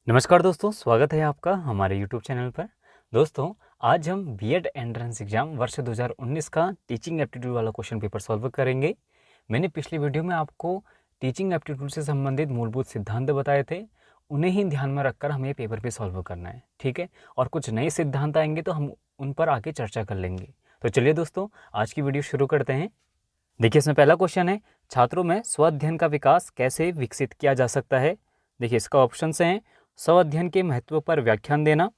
नमस्कार दोस्तों, स्वागत है आपका हमारे YouTube चैनल पर। दोस्तों, आज हम बीएड एंट्रेंस एग्ज़ाम वर्ष 2019 का टीचिंग एप्टीट्यूड वाला क्वेश्चन पेपर सॉल्व करेंगे। मैंने पिछली वीडियो में आपको टीचिंग एप्टीट्यूड से संबंधित मूलभूत सिद्धांत बताए थे, उन्हें ही ध्यान में रखकर हमें पेपर पे सॉल्व करना है, ठीक है। और कुछ नए सिद्धांत आएंगे तो हम उन पर आगे चर्चा कर लेंगे। तो चलिए दोस्तों, आज की वीडियो शुरू करते हैं। देखिए, इसमें पहला क्वेश्चन है, छात्रों में स्व अध्ययन का विकास कैसे विकसित किया जा सकता है। देखिए, इसका ऑप्शन हैं, स्व अध्ययन के महत्व पर व्याख्यान देना,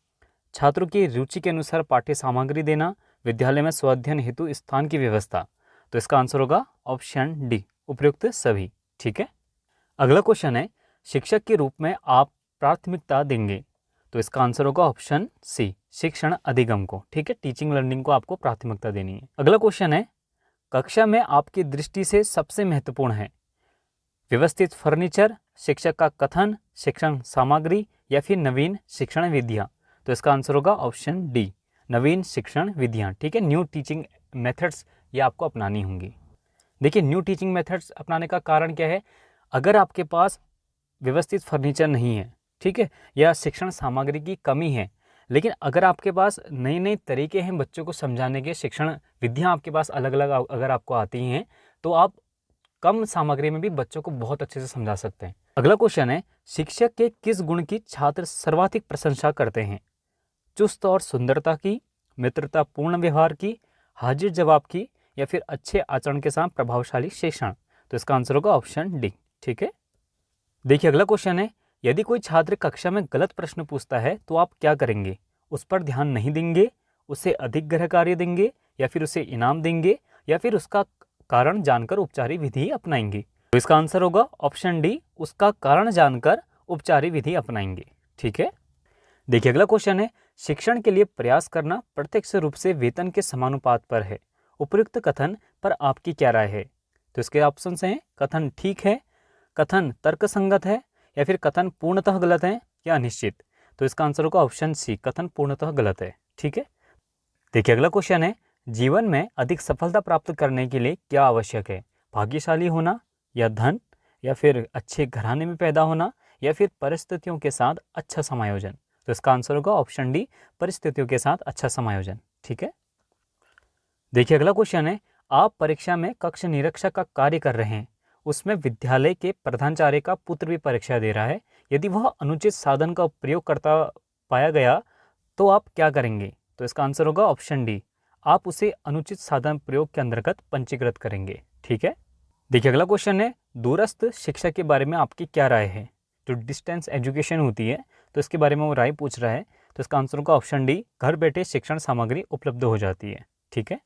छात्रों की रुचि के अनुसार पाठ्य सामग्री देना, विद्यालय में स्व अध्ययन हेतु स्थान की व्यवस्था। तो इसका आंसर होगा ऑप्शन डी, उपयुक्त सभी, ठीक है। अगला क्वेश्चन है, शिक्षक के रूप में आप प्राथमिकता देंगे। तो इसका आंसर होगा ऑप्शन सी, शिक्षण अधिगम को, ठीक है। टीचिंग लर्निंग को आपको प्राथमिकता देनी है। अगला क्वेश्चन है, कक्षा में आपकी दृष्टि से सबसे महत्वपूर्ण है व्यवस्थित फर्नीचर, शिक्षक का कथन, शिक्षण सामग्री या फिर नवीन शिक्षण विधियाँ। तो इसका आंसर होगा ऑप्शन डी, नवीन शिक्षण विधियाँ, ठीक है। न्यू टीचिंग मेथड्स ये आपको अपनानी होंगी। देखिए, न्यू टीचिंग मेथड्स अपनाने का कारण क्या है, अगर आपके पास व्यवस्थित फर्नीचर नहीं है, ठीक है, या शिक्षण सामग्री की कमी है, लेकिन अगर आपके पास नए नए तरीके हैं बच्चों को समझाने के, शिक्षण विधियाँ आपके पास अलग अलग अगर आपको आती हैं, तो आप कम सामग्री में भी बच्चों को बहुत अच्छे से समझा सकते हैं। अगला क्वेश्चन है, शिक्षक के किस गुण की छात्र सर्वाधिक प्रशंसा करते हैं। चुस्त और सुंदरता की, मित्रतापूर्ण व्यवहार की, हाजिर जवाब की, या फिर अच्छे आचरण के साथ प्रभावशाली शिक्षण। तो इसका आंसर होगा ऑप्शन डी, ठीक है। देखिए, अगला क्वेश्चन है, यदि कोई छात्र कक्षा में गलत प्रश्न पूछता है तो आप क्या करेंगे। उस पर ध्यान नहीं देंगे, उसे अधिक गृह कार्य देंगे, या फिर उसे इनाम देंगे, या फिर उसका कारण जानकर उपचारी विधि अपनाएंगे। तो इसका आंसर होगा ऑप्शन डी, उसका कारण जानकर उपचारी विधि अपनाएंगे, ठीक है। देखिए, अगला क्वेश्चन है, शिक्षण के लिए प्रयास करना प्रत्यक्ष रूप से वेतन के समानुपात पर है। उपयुक्त कथन पर आपकी क्या राय है। तो इसके ऑप्शन हैं, कथन ठीक है, कथन तर्कसंगत है, या फिर कथन पूर्णतः गलत है, या अनिश्चित। तो इसका आंसर होगा ऑप्शन सी, कथन पूर्णतः गलत है, ठीक है। देखिए, अगला क्वेश्चन है, जीवन में अधिक सफलता प्राप्त करने के लिए क्या आवश्यक है। भाग्यशाली होना, या धन, या फिर अच्छे घराने में पैदा होना, या फिर परिस्थितियों के साथ अच्छा समायोजन। तो इसका आंसर होगा ऑप्शन डी, परिस्थितियों के साथ अच्छा समायोजन, ठीक है। देखिए, अगला क्वेश्चन है, आप परीक्षा में कक्ष निरीक्षक का कार्य कर रहे हैं, उसमें विद्यालय के प्रधानाचार्य का पुत्र भी परीक्षा दे रहा है। यदि वह अनुचित साधन का प्रयोग करता पाया गया तो आप क्या करेंगे। तो इसका आंसर होगा ऑप्शन डी, आप उसे अनुचित साधन प्रयोग के अंतर्गत पंजीकृत करेंगे, ठीक है। देखिए, अगला क्वेश्चन है, दूरस्थ शिक्षा के बारे में आपकी क्या राय है। जो डिस्टेंस एजुकेशन होती है, तो इसके बारे में वो राय पूछ रहा है। तो इसका आंसर होगा ऑप्शन डी, घर बैठे शिक्षण सामग्री उपलब्ध हो जाती है, ठीक है।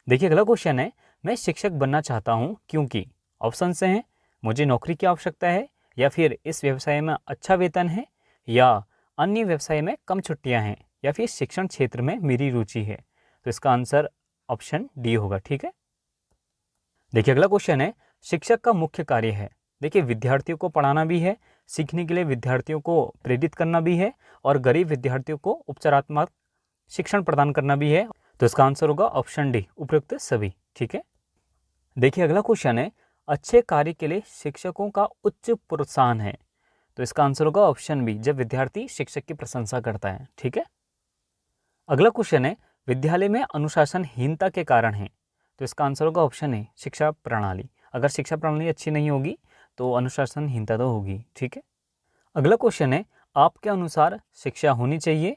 देखिए, अगला क्वेश्चन है, मैं शिक्षक बनना चाहता हूँ क्योंकि। ऑप्शन से हैं, मुझे नौकरी की आवश्यकता है, या फिर इस व्यवसाय में अच्छा वेतन है, या अन्य व्यवसाय में कम छुट्टियाँ हैं, या फिर शिक्षण क्षेत्र में मेरी रुचि है। तो इसका आंसर ऑप्शन डी होगा, ठीक है। देखिए, अगला क्वेश्चन है, शिक्षक का मुख्य कार्य है। देखिए, विद्यार्थियों को पढ़ाना भी है, सीखने के लिए विद्यार्थियों को प्रेरित करना भी है, और गरीब विद्यार्थियों को उपचारात्मक शिक्षण प्रदान करना भी है। तो इसका आंसर होगा ऑप्शन डी, उपयुक्त सभी, ठीक है। देखिए, अगला क्वेश्चन है, अच्छे कार्य के लिए शिक्षकों का उच्च प्रोत्साहन है। तो इसका आंसर होगा ऑप्शन बी, जब विद्यार्थी शिक्षक की प्रशंसा करता है, ठीक है। अगला क्वेश्चन है, विद्यालय में अनुशासनहीनता के कारण है। तो इसका आंसर होगा ऑप्शन ए, शिक्षा प्रणाली। अगर शिक्षा प्रणाली अच्छी नहीं होगी तो अनुशासनहीनता तो होगी, ठीक है। अगला क्वेश्चन है, आपके अनुसार शिक्षा होनी चाहिए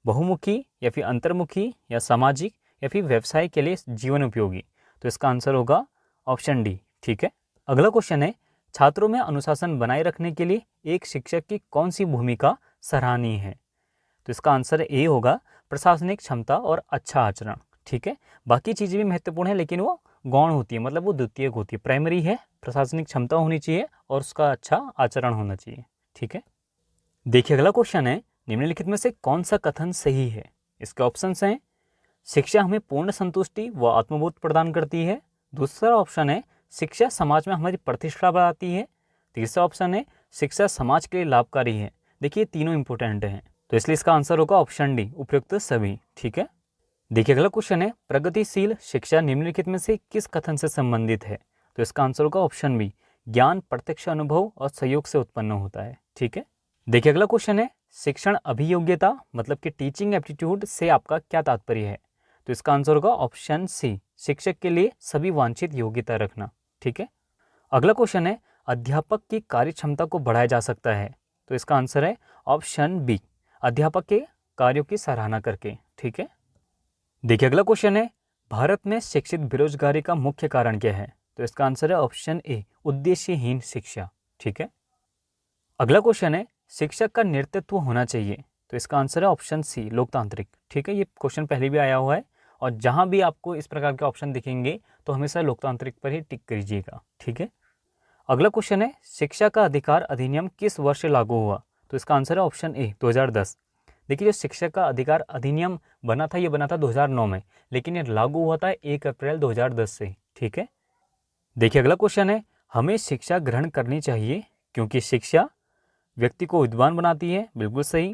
बहुमुखी, या फिर अंतर्मुखी, या सामाजिक, या फिर व्यवसाय के लिए जीवन उपयोगी। तो इसका आंसर होगा ऑप्शन डी, ठीक है। अगला क्वेश्चन है, छात्रों में अनुशासन बनाए रखने के लिए एक शिक्षक की कौन सी भूमिका सराहनीय है। तो इसका आंसर ए होगा, प्रशासनिक क्षमता और अच्छा आचरण, ठीक है। बाकी चीज़ें भी महत्वपूर्ण है, लेकिन वो गौण होती है, मतलब वो द्वितीयक होती है। प्राइमरी है, प्रशासनिक क्षमता होनी चाहिए और उसका अच्छा आचरण होना चाहिए, ठीक है। देखिए, अगला क्वेश्चन है, निम्नलिखित में से कौन सा कथन सही है। इसके ऑप्शंस हैं, शिक्षा हमें पूर्ण संतुष्टि व आत्मबोध प्रदान करती है। दूसरा ऑप्शन है, शिक्षा समाज में हमारी प्रतिष्ठा बढ़ाती है। तीसरा ऑप्शन है, शिक्षा समाज के लिए लाभकारी है। देखिए, तीनों इंपॉर्टेंट हैं, तो इसलिए इसका आंसर होगा ऑप्शन डी, उपयुक्त सभी, ठीक है। देखिए, अगला क्वेश्चन है, प्रगतिशील शिक्षा निम्नलिखित में से किस कथन से संबंधित है। तो इसका आंसर होगा ऑप्शन बी, ज्ञान प्रत्यक्ष अनुभव और सहयोग से उत्पन्न होता है, ठीक है। देखिए अगला क्वेश्चन है, शिक्षण अभियोग्यता मतलब कि टीचिंग एप्टीट्यूड से आपका क्या तात्पर्य है? तो इसका आंसर होगा ऑप्शन सी, शिक्षक के लिए सभी वांछित योग्यता रखना। ठीक है। अगला क्वेश्चन है, अध्यापक की कार्य क्षमता को बढ़ाया जा सकता है? तो इसका आंसर है ऑप्शन बी, अध्यापक के कार्यों की सराहना करके। ठीक है। देखिए अगला क्वेश्चन है, भारत में शिक्षित बेरोजगारी का मुख्य कारण क्या है? तो इसका आंसर है ऑप्शन ए, उद्देश्यहीन शिक्षा। ठीक है। अगला क्वेश्चन है, शिक्षक का नेतृत्व होना चाहिए? तो इसका आंसर है ऑप्शन सी, लोकतांत्रिक। ठीक है, ये क्वेश्चन पहले भी आया हुआ है और जहां भी आपको इस प्रकार के ऑप्शन दिखेंगे तो हमेशा लोकतांत्रिक पर ही टिक करिएगा। ठीक है। अगला क्वेश्चन है, शिक्षा का अधिकार अधिनियम किस वर्ष लागू हुआ? तो इसका आंसर है ऑप्शन ए, 2010। देखिए जो शिक्षा का अधिकार अधिनियम बना था, ये बना था 2009 में, लेकिन ये लागू हुआ था 1 अप्रैल 2010 से। ठीक है। देखिए अगला क्वेश्चन है, हमें शिक्षा ग्रहण करनी चाहिए क्योंकि शिक्षा व्यक्ति को विद्वान बनाती है। बिल्कुल सही।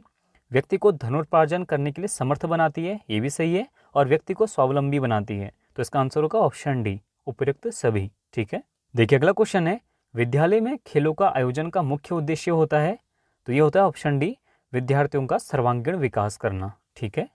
व्यक्ति को धनोपार्जन करने के लिए समर्थ बनाती है, ये भी सही है। और व्यक्ति को स्वावलंबी बनाती है। तो इसका आंसर होगा ऑप्शन डी, उपयुक्त सभी। ठीक है। देखिए अगला क्वेश्चन है, विद्यालय में खेलों का आयोजन का मुख्य उद्देश्य होता है? तो ये होता है ऑप्शन डी, विद्यार्थियों का सर्वांगीण विकास करना। ठीक है।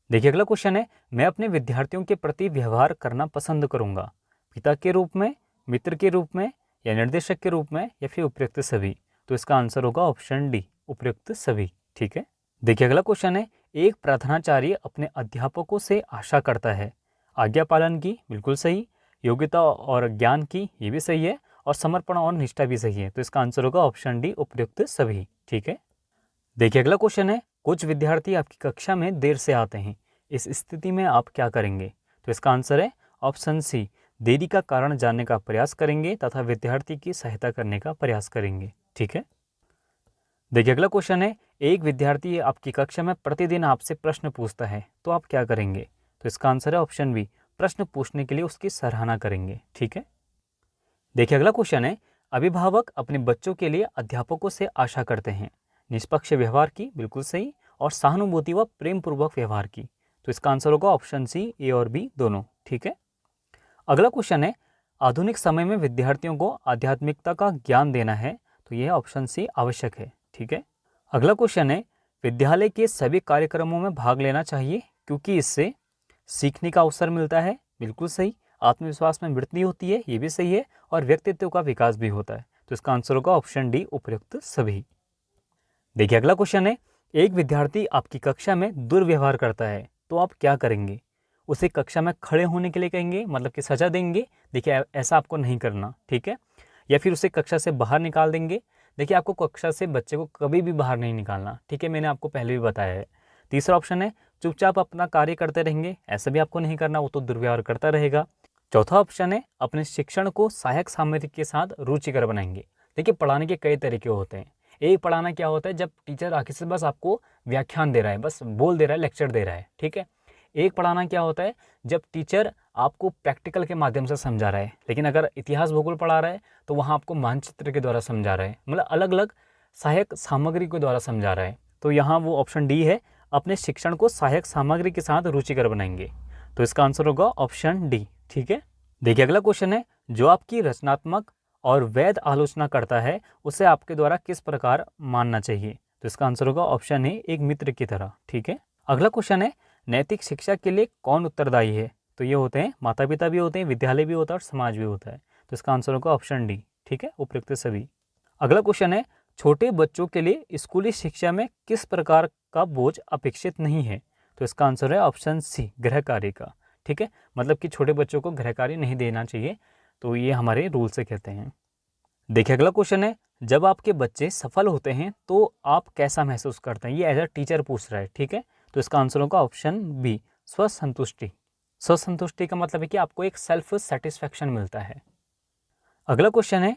देखिए अगला क्वेश्चन है, मैं अपने विद्यार्थियों के प्रति व्यवहार करना पसंद करूंगा? पिता के रूप में, मित्र के रूप में, या निर्देशक के रूप में, या फिर उपयुक्त सभी? तो इसका आंसर होगा ऑप्शन डी, उपयुक्त सभी। ठीक है। देखिए अगला क्वेश्चन है, एक प्रार्थनाचार्य अपने अध्यापकों से आशा करता है? आज्ञा पालन की, बिल्कुल सही। योग्यता और ज्ञान की, ये भी सही है। और समर्पण और निष्ठा भी सही है। तो इसका आंसर होगा ऑप्शन डी, उपयुक्त सभी। ठीक है। देखिए अगला क्वेश्चन है, कुछ विद्यार्थी आपकी कक्षा में देर से आते हैं, इस स्थिति में आप क्या करेंगे? तो इसका आंसर है ऑप्शन सी, देरी का कारण जानने का प्रयास करेंगे तथा विद्यार्थी की सहायता करने का प्रयास करेंगे। ठीक है। देखिए अगला क्वेश्चन है, एक विद्यार्थी आपकी कक्षा में प्रतिदिन आपसे प्रश्न पूछता है, तो आप क्या करेंगे? तो इसका आंसर है ऑप्शन बी, प्रश्न पूछने के लिए उसकी सराहना करेंगे। ठीक है। देखिए अगला क्वेश्चन है, अभिभावक अपने बच्चों के लिए अध्यापकों से आशा करते हैं निष्पक्ष व्यवहार की, बिल्कुल सही। और सहानुभूति व प्रेम पूर्वक व्यवहार की। तो इसका आंसर होगा ऑप्शन सी, ए और बी दोनों। ठीक है। अगला क्वेश्चन है, आधुनिक समय में विद्यार्थियों को आध्यात्मिकता का ज्ञान देना है? तो यह ऑप्शन सी आवश्यक है। ठीक है। अगला क्वेश्चन है, विद्यालय के सभी कार्यक्रमों में भाग लेना चाहिए क्योंकि इससे सीखने का अवसर मिलता है, बिल्कुल सही। आत्मविश्वास में वृद्धि होती है, ये भी सही है। और व्यक्तित्व का विकास भी होता है। तो इसका आंसर होगा ऑप्शन डी, उपयुक्त सभी। देखिए अगला क्वेश्चन है, एक विद्यार्थी आपकी कक्षा में दुर्व्यवहार करता है, तो आप क्या करेंगे? उसे कक्षा में खड़े होने के लिए कहेंगे, मतलब कि सजा देंगे? देखिए ऐसा आपको नहीं करना। ठीक है। या फिर उसे कक्षा से बाहर निकाल देंगे? देखिए आपको कक्षा से बच्चे को कभी भी बाहर नहीं निकालना। ठीक है, मैंने आपको पहले भी बताया है। तीसरा ऑप्शन है, चुपचाप अपना कार्य करते रहेंगे, ऐसा भी आपको नहीं करना, वो तो दुर्व्यवहार करता रहेगा। चौथा ऑप्शन है, अपने शिक्षण को सहायक सामग्री के साथ रुचिकर बनाएंगे। देखिए पढ़ाने के कई तरीके होते हैं। एक पढ़ाना क्या होता है, जब टीचर आके से बस आपको व्याख्यान दे रहा है, बस बोल दे रहा है, लेक्चर दे रहा है। ठीक है। एक पढ़ाना क्या होता है, जब टीचर आपको प्रैक्टिकल के माध्यम से समझा रहा है। लेकिन अगर इतिहास भूगोल पढ़ा रहा है तो वहाँ आपको मानचित्र के द्वारा समझा रहा है, मतलब अलग अलग सहायक सामग्री के द्वारा समझा रहा है। तो यहाँ वो ऑप्शन डी है, अपने शिक्षण को सहायक सामग्री के साथ रुचिकर बनाएंगे। तो इसका आंसर होगा ऑप्शन डी। ठीक है। देखिए अगला क्वेश्चन है, जो आपकी रचनात्मक और वैध आलोचना करता है उसे आपके द्वारा किस प्रकार मानना चाहिए? तो इसका आंसर होगा ऑप्शन ए, एक मित्र की तरह। ठीक है। अगला क्वेश्चन है, नैतिक शिक्षा के लिए कौन उत्तरदायी है? तो ये होते हैं माता पिता भी होते हैं, विद्यालय भी होता है और समाज भी होता है। तो इसका आंसर होगा ऑप्शन डी। ठीक है, उपयुक्त सभी। अगला क्वेश्चन है, छोटे बच्चों के लिए स्कूली शिक्षा में किस प्रकार का बोझ अपेक्षित नहीं है? तो इसका आंसर है ऑप्शन सी, गृह कार्य का। ठीक है, मतलब कि छोटे बच्चों को गृह कार्य नहीं देना चाहिए, तो ये हमारे रूल से कहते हैं। देखिए अगला क्वेश्चन है, जब आपके बच्चे सफल होते हैं तो आप कैसा महसूस करते हैं? ये एज अ टीचर पूछ रहा है। ठीक है, तो इसका आंसर होगा ऑप्शन बी, स्वसंतुष्टि। स्वसंतुष्टि का मतलब है कि आपको एक सेल्फ सेटिस्फैक्शन मिलता है। अगला क्वेश्चन है,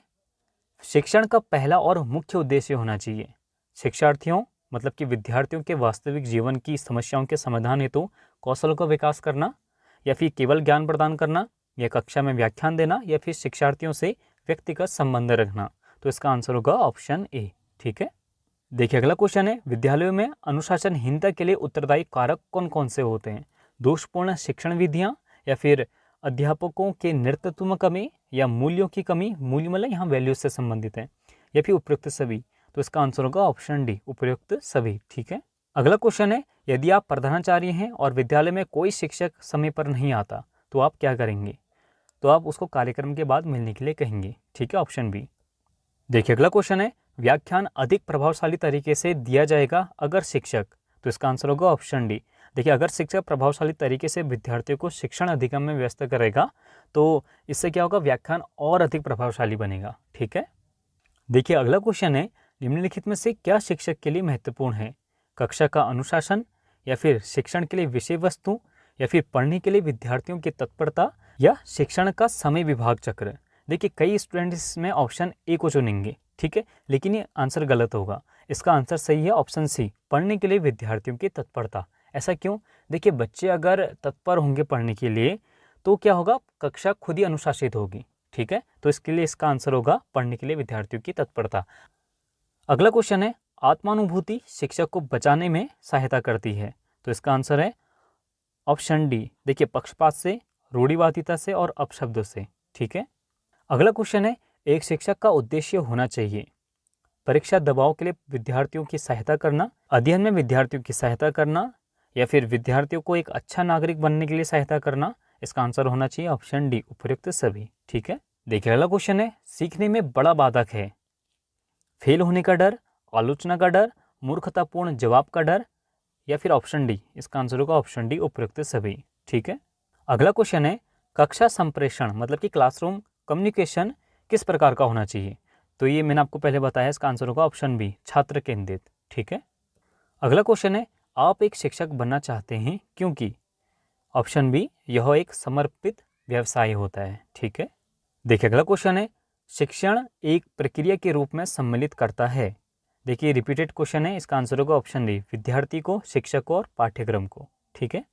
शिक्षण का पहला और मुख्य उद्देश्य होना चाहिए शिक्षार्थियों मतलब कि विद्यार्थियों के वास्तविक जीवन की समस्याओं के समाधान हेतु कौशल का विकास करना, या फिर केवल ज्ञान प्रदान करना, या कक्षा में व्याख्यान देना, या फिर शिक्षार्थियों से व्यक्तिगत संबंध रखना? तो इसका आंसर होगा ऑप्शन ए। ठीक है। देखिए अगला क्वेश्चन है, विद्यालयों में अनुशासनहीनता के लिए उत्तरदायी कारक कौन कौन से होते हैं? दोषपूर्ण शिक्षण विधियां, या फिर अध्यापकों के नेतृत्व में कमी, या मूल्यों की कमी? मूल्य मतलब यहाँ वैल्यूज से संबंधित है, या फिर उपयुक्त सभी? तो इसका आंसर होगा ऑप्शन डी, उपयुक्त सभी। ठीक है। अगला क्वेश्चन है, यदि आप प्रधानाचार्य हैं और विद्यालय में कोई शिक्षक समय पर नहीं आता तो आप क्या करेंगे? तो आप उसको कार्यक्रम के बाद मिलने के लिए कहेंगे। ठीक है, ऑप्शन बी। देखिए अगला क्वेश्चन है, व्याख्यान अधिक प्रभावशाली तरीके से दिया जाएगा अगर शिक्षक, तो इसका आंसर होगा ऑप्शन डी। देखिए अगर शिक्षक प्रभावशाली तरीके से विद्यार्थियों को शिक्षण अधिगम में व्यस्त करेगा तो इससे क्या होगा, व्याख्यान और अधिक प्रभावशाली बनेगा। ठीक है। देखिए अगला क्वेश्चन है, निम्नलिखित में से क्या शिक्षक के लिए महत्वपूर्ण है? कक्षा का अनुशासन, या फिर शिक्षण के लिए विषय वस्तु, या फिर पढ़ने के लिए विद्यार्थियों की तत्परता, या शिक्षण का समय विभाग चक्र। देखिए कई स्टूडेंट इसमें ऑप्शन ए को चुनेंगे, ठीक है, लेकिन ये आंसर गलत होगा। इसका आंसर सही है ऑप्शन सी, पढ़ने के लिए विद्यार्थियों की तत्परता। ऐसा क्यों? देखिए बच्चे अगर तत्पर होंगे पढ़ने के लिए तो क्या होगा, कक्षा खुद ही अनुशासित होगी। ठीक है, तो इसके लिए इसका आंसर होगा पढ़ने के लिए विद्यार्थियों की तत्परता। अगला क्वेश्चन है, आत्मानुभूति शिक्षक को बचाने में सहायता करती है, तो इसका आंसर है ऑप्शन डी। देखिए पक्षपात से, रूढ़िवादिता से और अपशब्दों से। ठीक है। अगला क्वेश्चन है, एक शिक्षक का उद्देश्य होना चाहिए परीक्षा दबाव के लिए विद्यार्थियों की सहायता करना, अध्ययन में विद्यार्थियों की सहायता करना, या फिर विद्यार्थियों को एक अच्छा नागरिक बनने के लिए सहायता करना। इसका आंसर होना चाहिए ऑप्शन डी, उपयुक्त सभी। ठीक है। देखिए अगला क्वेश्चन है, सीखने में बड़ा बाधक है फेल होने का डर, आलोचना का डर, मूर्खतापूर्ण जवाब का डर, या फिर ऑप्शन डी। इसका आंसर होगा ऑप्शन डी, उपयुक्त सभी। ठीक है। अगला क्वेश्चन है, कक्षा संप्रेषण मतलब कि क्लासरूम कम्युनिकेशन किस प्रकार का होना चाहिए? तो ये मैंने आपको पहले बताया, इसका आंसर होगा ऑप्शन बी, छात्र केंद्रित। ठीक है। अगला क्वेश्चन है, आप एक शिक्षक बनना चाहते हैं क्योंकि? ऑप्शन बी, यह एक समर्पित व्यवसाय होता है। ठीक है। देखिए अगला क्वेश्चन है, शिक्षण एक प्रक्रिया के रूप में सम्मिलित करता है। देखिए रिपीटेड क्वेश्चन है, इसका आंसर होगा ऑप्शन डी, विद्यार्थी को, शिक्षक को और पाठ्यक्रम को। ठीक है।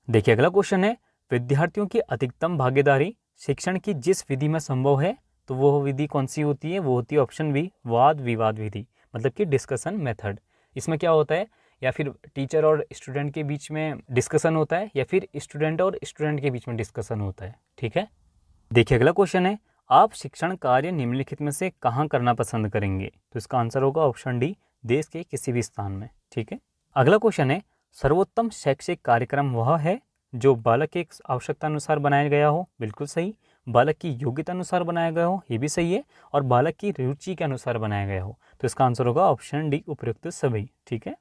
देखिए अगला क्वेश्चन है, विद्यार्थियों की अधिकतम भागीदारी शिक्षण की जिस विधि में संभव है तो वो विधि कौन सी होती है? वो होती है ऑप्शन बी, वाद विवाद विधि, मतलब कि डिस्कशन मेथड। इसमें क्या होता है, या फिर टीचर और स्टूडेंट के बीच में डिस्कशन होता है, या फिर स्टूडेंट और स्टूडेंट के बीच में डिस्कशन होता है। ठीक है। देखिए अगला क्वेश्चन है, आप शिक्षण कार्य निम्नलिखित में से कहाँ करना पसंद करेंगे? तो इसका आंसर होगा ऑप्शन डी, देश के किसी भी स्थान में। ठीक है। अगला क्वेश्चन है, सर्वोत्तम शैक्षिक कार्यक्रम वह है जो बालक के आवश्यकता अनुसार बनाया गया हो। बिल्कुल सही। बालक की योग्यता अनुसार बनाया गया हो, ये भी सही है। और बालक की रुचि के अनुसार बनाया गया हो, तो इसका आंसर होगा ऑप्शन डी, उपयुक्त सभी। ठीक है।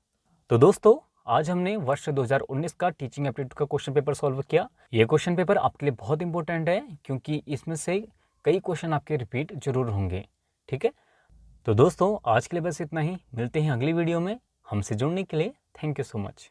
तो दोस्तों आज हमने वर्ष 2019 का टीचिंग एप्टीट्यूड का क्वेश्चन पेपर सॉल्व किया। ये क्वेश्चन पेपर आपके लिए बहुत इंपॉर्टेंट है क्योंकि इसमें से कई क्वेश्चन आपके रिपीट जरूर होंगे। ठीक है। तो दोस्तों आज के लिए बस इतना ही, मिलते हैं अगली वीडियो में। हमसे जुड़ने के लिए थैंक यू सो मच।